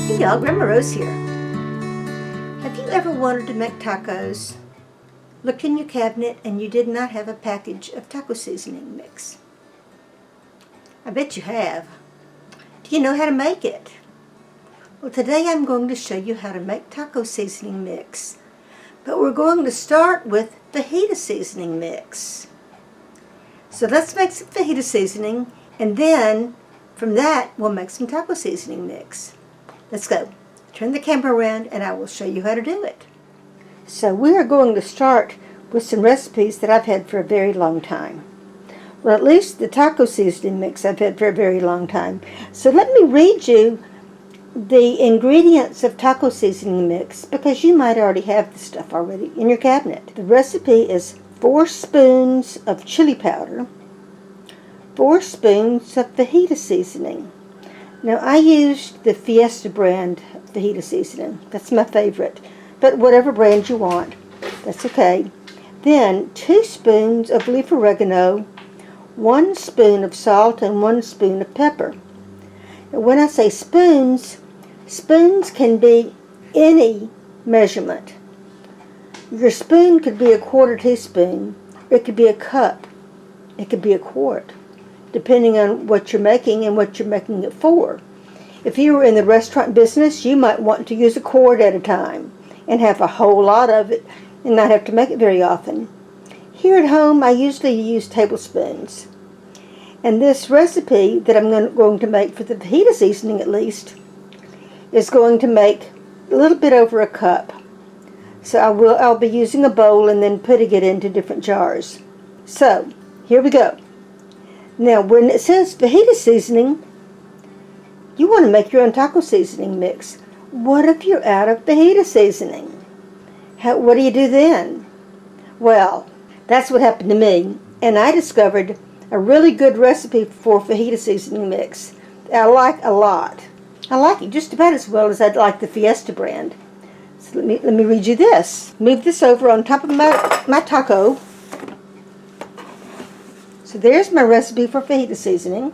Hey y'all, Grandma Rose here. Have you ever wanted to make tacos, looked in your cabinet, and you did not have a package of taco seasoning mix? I bet you have. Do you know how to make it? Well, today I'm going to show you how to make taco seasoning mix. But we're going to start with fajita seasoning mix. So let's make some fajita seasoning, and then from that we'll make some taco seasoning mix. Let's go. Turn the camera around and I will show you how to do it. So we are going to start with some recipes that I've had for a very long time. Well, at least the taco seasoning mix I've had for a very long time. So let me read you the ingredients of taco seasoning mix, because you might already have this stuff already in your cabinet. The recipe is 4 spoons of chili powder, 4 spoons of fajita seasoning. Now, I used the Fiesta brand fajita seasoning. That's my favorite. But whatever brand you want, that's okay. Then 2 spoons of leaf oregano, 1 spoon of salt, and 1 spoon of pepper. Now, when I say spoons, spoons can be any measurement. Your spoon could be a 1/4 teaspoon. It could be a cup. It could be a quart, depending on what you're making and what you're making it for. If you were in the restaurant business, you might want to use a quart at a time and have a whole lot of it and not have to make it very often. Here at home, I usually use tablespoons. And this recipe that I'm going to make for the fajita seasoning, at least, is going to make a little bit over a cup. So I'll be using a bowl and then putting it into different jars. So, here we go. Now, when it says fajita seasoning, you want to make your own taco seasoning mix. What if you're out of fajita seasoning? What do you do then? Well, that's what happened to me, and I discovered a really good recipe for fajita seasoning mix that I like a lot. I like it just about as well as I'd like the Fiesta brand. So let me read you this. Move this over on top of my taco. So there's my recipe for fajita seasoning.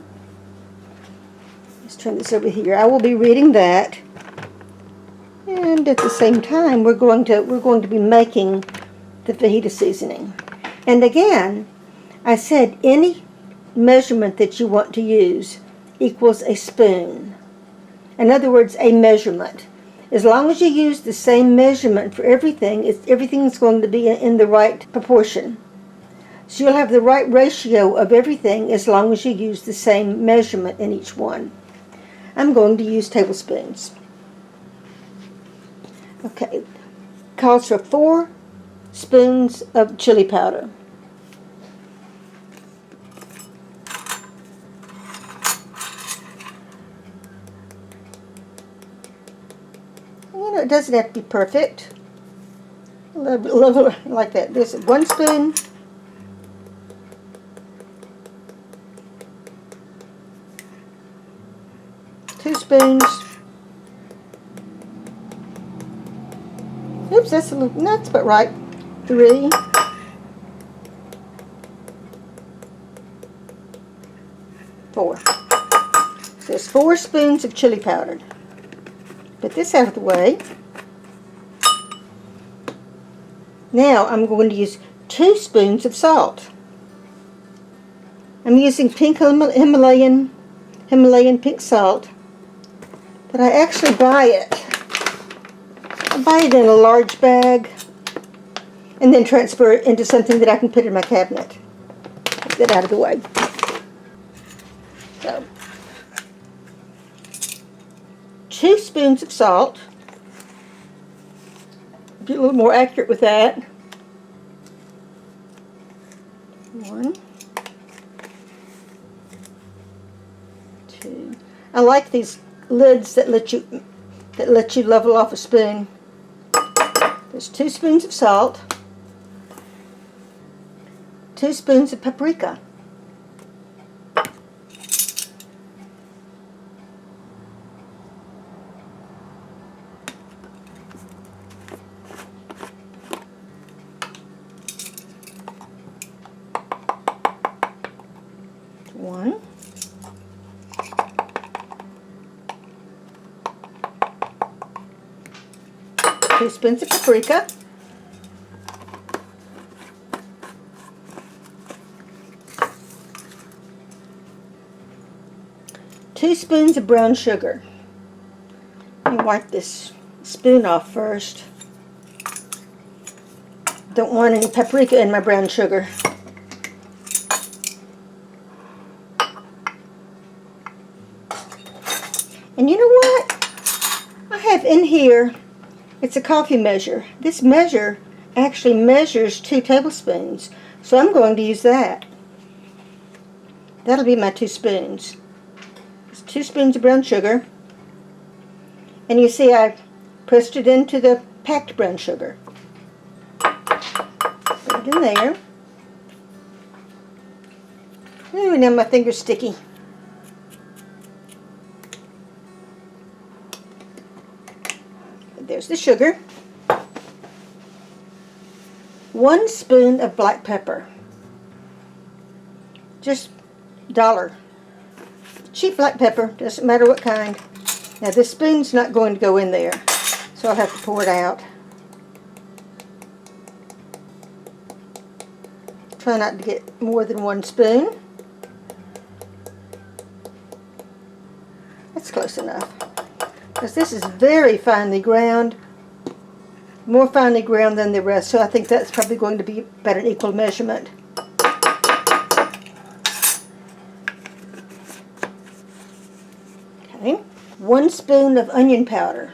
Let's turn this over here. I will be reading that, and at the same time we're going to be making the fajita seasoning. And again, I said any measurement that you want to use equals a spoon. In other words, a measurement. As long as you use the same measurement for everything, everything's going to be in the right proportion. So you'll have the right ratio of everything as long as you use the same measurement in each one. I'm going to use tablespoons. Okay, calls for 4 spoons of chili powder. You know, it doesn't have to be perfect. A little like that. There's 1 spoon. 2 spoons. Oops, that's a little nuts, but right. 3. 4. So there's 4 spoons of chili powder. Put this out of the way. Now I'm going to use 2 spoons of salt. I'm using pink Himalayan pink salt. But I actually buy it. I buy it in a large bag and then transfer it into something that I can put in my cabinet. Get that out of the way. So, 2 spoons of salt. Be a little more accurate with that. 1, 2. I like these lids that let you level off a spoon. There's 2 spoons of salt, 2 spoons of paprika, 1, 2 spoons of paprika, 2 spoons of brown sugar. Let me wipe this spoon off first. Don't want any paprika in my brown sugar. And you know what? I have in here, it's a coffee measure. This measure actually measures 2 tablespoons. So I'm going to use that. That'll be my 2 spoons. It's 2 spoons of brown sugar. And you see I pressed it into the packed brown sugar. Put it in there. Ooh, now my finger's sticky. There's the sugar. 1 spoon of black pepper. Just $1. Cheap black pepper, doesn't matter what kind. Now this spoon's not going to go in there, so I'll have to pour it out. Try not to get more than 1 spoon. That's close enough. Because this is very finely ground, more finely ground than the rest, so I think that's probably going to be about an equal measurement. Okay, 1 spoon of onion powder.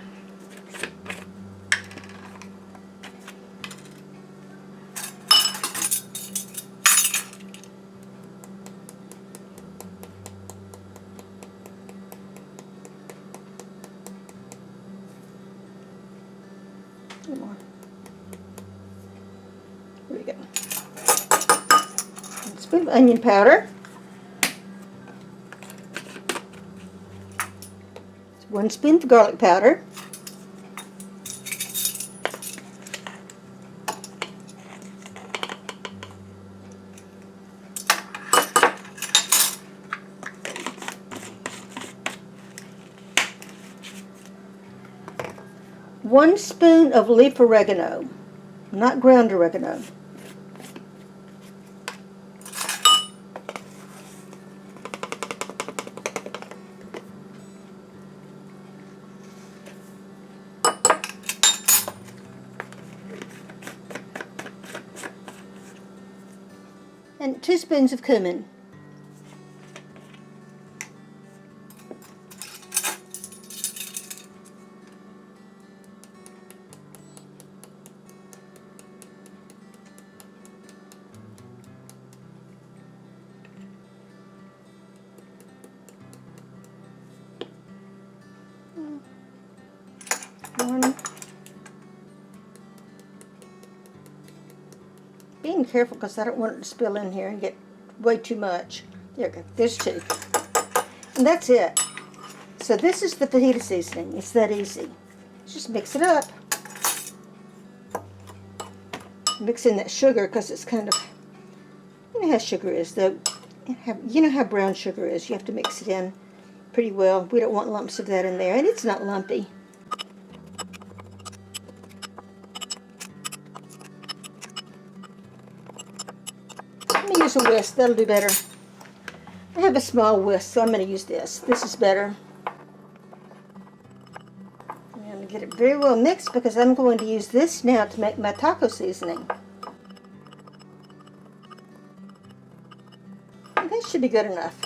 More. Here we go. 1 spoon of onion powder. 1 spoon of garlic powder. 1 spoon of leaf oregano, not ground oregano. And 2 spoons of cumin. Being careful because I don't want it to spill in here and get way too much. There we go. There's 2. And that's it. So this is the fajita seasoning. It's that easy. Just mix it up. Mix in that sugar because it's kind of, you know how sugar is though. You know how brown sugar is. You have to mix it in pretty well. We don't want lumps of that in there. And it's not lumpy. Use a whisk, that'll do better. I have a small whisk, so I'm going to use this. This is better. I'm going to get it very well mixed because I'm going to use this now to make my taco seasoning. And that should be good enough.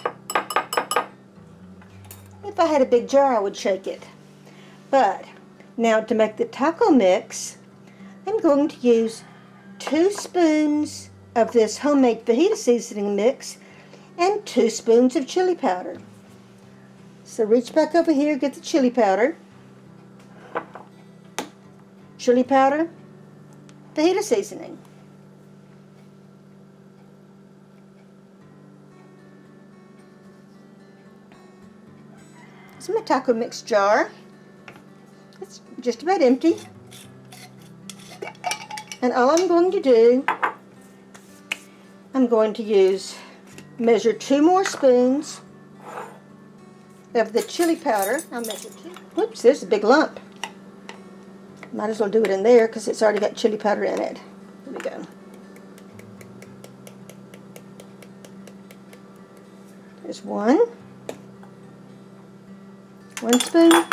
If I had a big jar, I would shake it. But now to make the taco mix, I'm going to use 2 spoons of this homemade fajita seasoning mix and 2 spoons of chili powder. So reach back over here, get the chili powder, fajita seasoning. This is my taco mix jar. It's just about empty. And all I'm going to do, I'm going to measure 2 more spoons of the chili powder. I'll measure 2. Whoops, there's a big lump. Might as well do it in there because it's already got chili powder in it. Here we go. There's one spoon.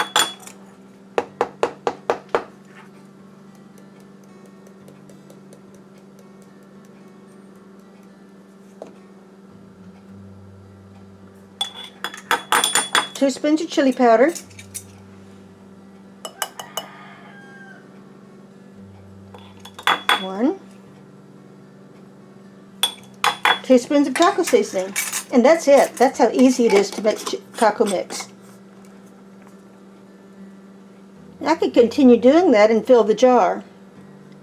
Two spoons of chili powder. One. 2 spoons of taco seasoning. And that's it. That's how easy it is to make taco mix. I could continue doing that and fill the jar.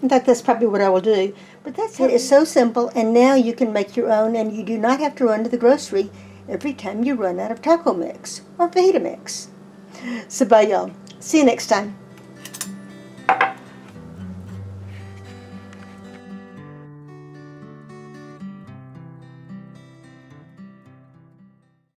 In fact, that's probably what I will do. But that's it. It's so simple, and now you can make your own, and you do not have to run to the grocery every time you run out of taco mix or fajita mix. So bye, y'all. See you next time.